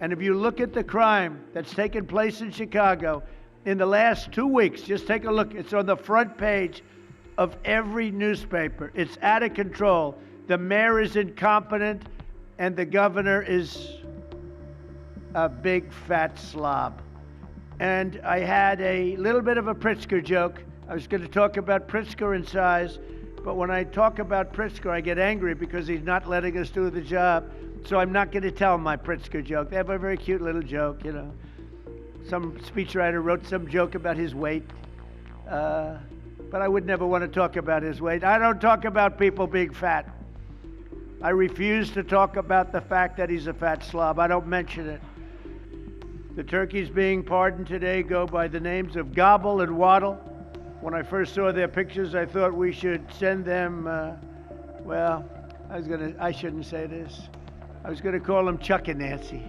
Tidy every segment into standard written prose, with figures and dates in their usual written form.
And if you look at the crime that's taken place in Chicago in the last 2 weeks, just take a look. It's on the front page of every newspaper. It's out of control. The mayor is incompetent, and the governor is a big fat slob. And I had a little bit of a Pritzker joke. I was going to talk about Pritzker and size, but when I talk about Pritzker, I get angry because he's not letting us do the job. So I'm not going to tell my Pritzker joke. They have a very cute little joke, you know. Some speechwriter wrote some joke about his weight, but I would never want to talk about his weight. I don't talk about people being fat. I refuse to talk about the fact that he's a fat slob. I don't mention it. The turkeys being pardoned today go by the names of Gobble and Waddle. When I first saw their pictures, I thought we should send them, well, I shouldn't say this. I was going to call them Chuck and Nancy.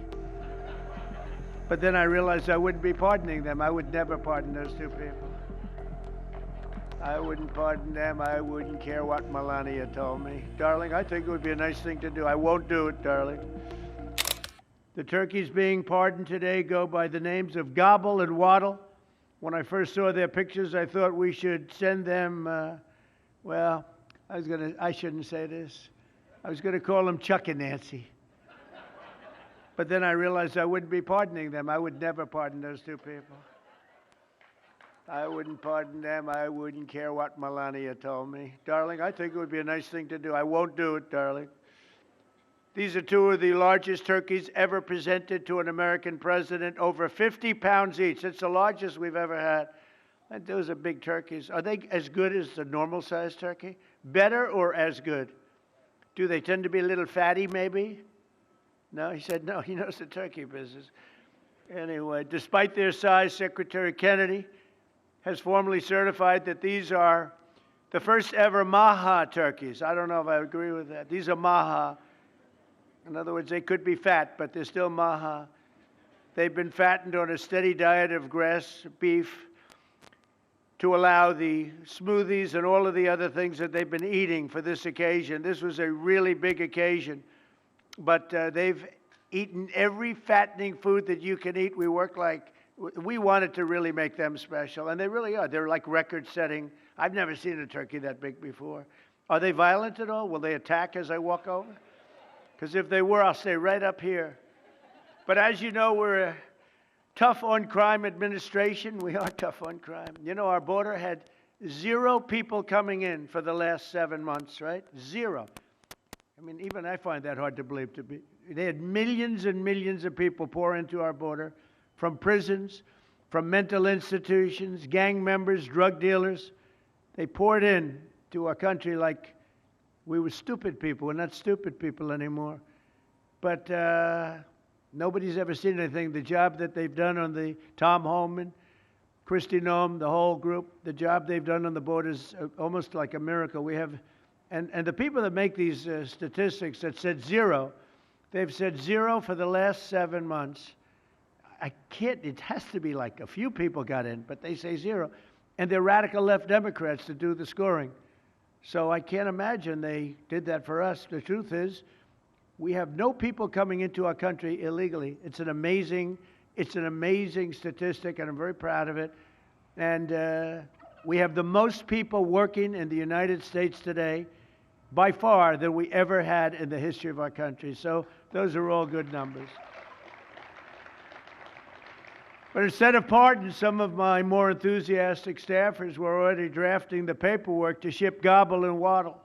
But then I realized I wouldn't be pardoning them. I would never pardon those two people. I wouldn't pardon them. I wouldn't care what Melania told me. Darling, I think it would be a nice thing to do. I won't do it, darling. The turkeys being pardoned today go by the names of Gobble and Waddle. When I first saw their pictures, I thought we should send them, well, I shouldn't say this. I was going to call them Chuck and Nancy. But then I realized I wouldn't be pardoning them. I would never pardon those two people. I wouldn't pardon them. I wouldn't care what Melania told me. Darling, I think it would be a nice thing to do. I won't do it, darling. These are two of the largest turkeys ever presented to an American president, over 50 pounds each. It's the largest we've ever had. And those are big turkeys. Are they as good as the normal-sized turkey? Better or as good? Do they tend to be a little fatty, maybe? No, he said no. He knows the turkey business. Anyway, despite their size, Secretary Kennedy has formally certified that these are the first ever Maha turkeys. I don't know if I agree with that. These are Maha. In other words, they could be fat, but they're still Maha. They've been fattened on a steady diet of grass, beef, to allow the smoothies and all of the other things that they've been eating for this occasion. This was a really big occasion, but they've eaten every fattening food that you can eat. We wanted to really make them special, and they really are. They're like record-setting. I've never seen a turkey that big before. Are they violent at all? Will they attack as I walk over? Because if they were, I'll stay right up here. But as you know, we're a tough-on-crime administration. We are tough on crime. You know, our border had 0 people coming in for the last 7 months, right? 0. I mean, even I find that hard to believe. They had millions and millions of people pour into our border from prisons, from mental institutions, gang members, drug dealers. They poured in to our country like we were stupid people. We're not stupid people anymore. But nobody's ever seen anything. The job that they've done on the Tom Homan, Kristi Noem, the whole group, the job they've done on the border is almost like a miracle. We have, and the people that make these statistics that said 0, they've said 0 for the last 7 months. It has to be like a few people got in, but they say 0. And they're radical left Democrats to do the scoring. So I can't imagine they did that for us. The truth is, we have no people coming into our country illegally. It's an amazing statistic, and I'm very proud of it. And we have the most people working in the United States today, by far, than we ever had in the history of our country. So those are all good numbers. But instead of pardons, some of my more enthusiastic staffers were already drafting the paperwork to ship Gobble and Waddle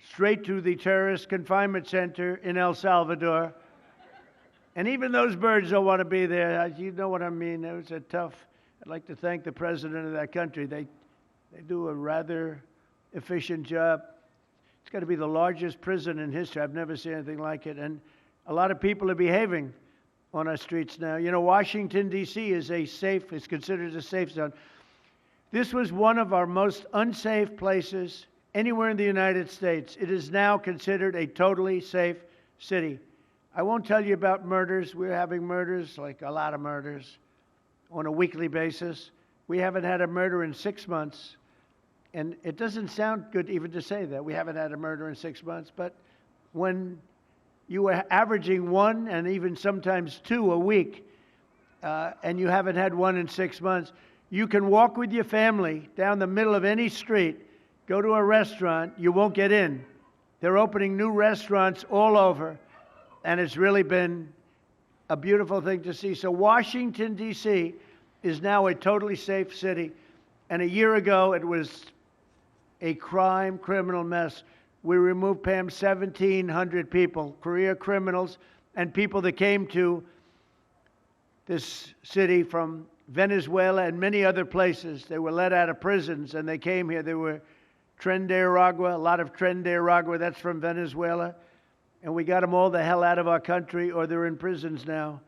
straight to the terrorist confinement center in El Salvador. And even those birds don't want to be there. You know what I mean? It was a tough. I'd like to thank the president of that country. They do a rather efficient job. It's got to be the largest prison in history. I've never seen anything like it. And a lot of people are behaving on our streets now. You know, Washington, D.C. is considered a safe zone. This was one of our most unsafe places anywhere in the United States. It is now considered a totally safe city. I won't tell you about murders. We're having murders, like a lot of murders, on a weekly basis. We haven't had a murder in 6 months. And it doesn't sound good even to say that. We haven't had a murder in 6 months. But when you were averaging one and even sometimes two a week, and you haven't had one in 6 months. You can walk with your family down the middle of any street, go to a restaurant, you won't get in. They're opening new restaurants all over, and it's really been a beautiful thing to see. So Washington, D.C. is now a totally safe city, and a year ago it was a criminal mess. We removed, Pam, 1,700 people, career criminals, and people that came to this city from Venezuela and many other places. They were let out of prisons, and they came here. They were Tren de Aragua, a lot of Tren de Aragua, that's from Venezuela. And we got them all the hell out of our country, or they're in prisons now.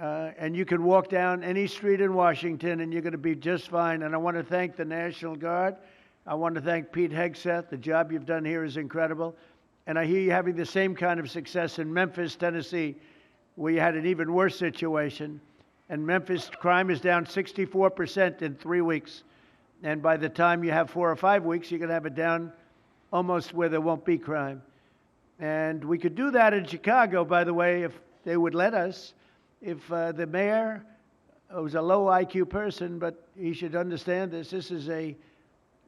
And you can walk down any street in Washington, and you're going to be just fine. And I want to thank the National Guard. I want to thank Pete Hegseth. The job you've done here is incredible. And I hear you having the same kind of success in Memphis, Tennessee, where you had an even worse situation. And Memphis crime is down 64% in 3 weeks. And by the time you have 4 or 5 weeks, you're going to have it down almost where there won't be crime. And we could do that in Chicago, by the way, if they would let us. If the mayor was a low IQ person, but he should understand this. This is a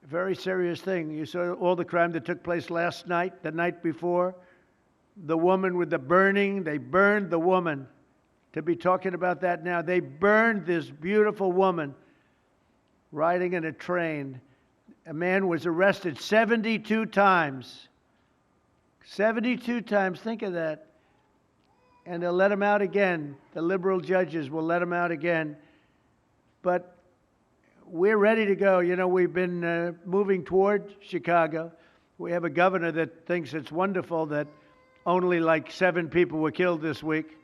very serious thing. You saw all the crime that took place last night, the night before. The woman with the burning, they burned the woman. To be talking about that now, they burned this beautiful woman riding in a train. A man was arrested 72 times. 72 times, think of that. And they'll let him out again. The liberal judges will let him out again. But we're ready to go. You know, we've been moving toward Chicago. We have a governor that thinks it's wonderful that only like 7 people were killed this week.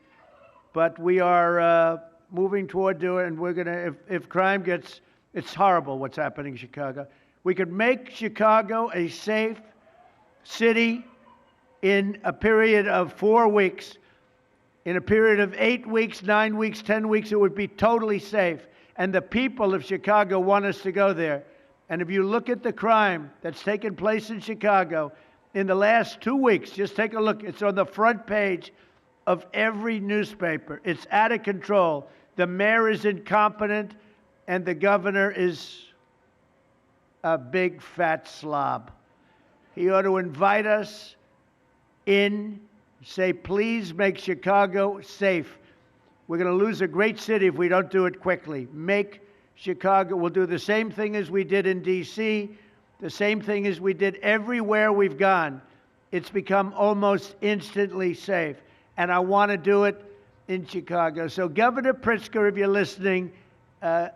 But we are moving toward doing it, and we're going to, if crime gets, it's horrible what's happening in Chicago. We could make Chicago a safe city in a period of 4 weeks. In a period of 8 weeks, 9 weeks, 10 weeks, it would be totally safe. And the people of Chicago want us to go there. And if you look at the crime that's taken place in Chicago in the last 2 weeks, just take a look. It's on the front page of every newspaper. It's out of control. The mayor is incompetent, and the governor is a big fat slob. He ought to invite us in, say, please make Chicago safe. We're going to lose a great city if we don't do it quickly. Make Chicago. We'll do the same thing as we did in D.C., the same thing as we did everywhere we've gone. It's become almost instantly safe. And I want to do it in Chicago. So Governor Pritzker, if you're listening,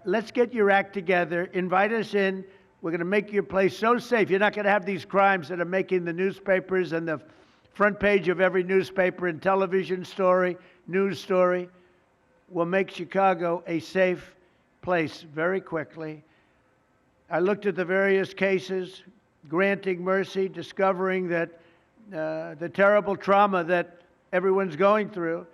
let's get your act together. Invite us in. We're going to make your place so safe. You're not going to have these crimes that are making the newspapers and the front page of every newspaper and television story, news story. We'll make Chicago a safe place very quickly. I looked at the various cases, granting mercy, discovering that the terrible trauma that everyone's going through.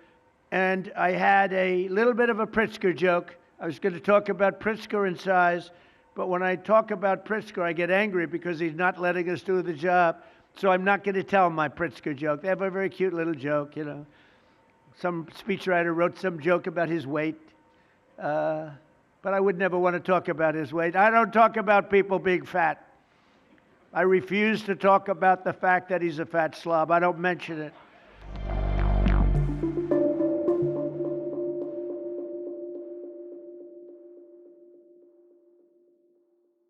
And I had a little bit of a Pritzker joke. I was going to talk about Pritzker and size, but when I talk about Pritzker, I get angry because he's not letting us do the job. So I'm not going to tell my Pritzker joke. They have a very cute little joke, you know. Some speechwriter wrote some joke about his weight. But I would never want to talk about his weight. I don't talk about people being fat. I refuse to talk about the fact that he's a fat slob. I don't mention it.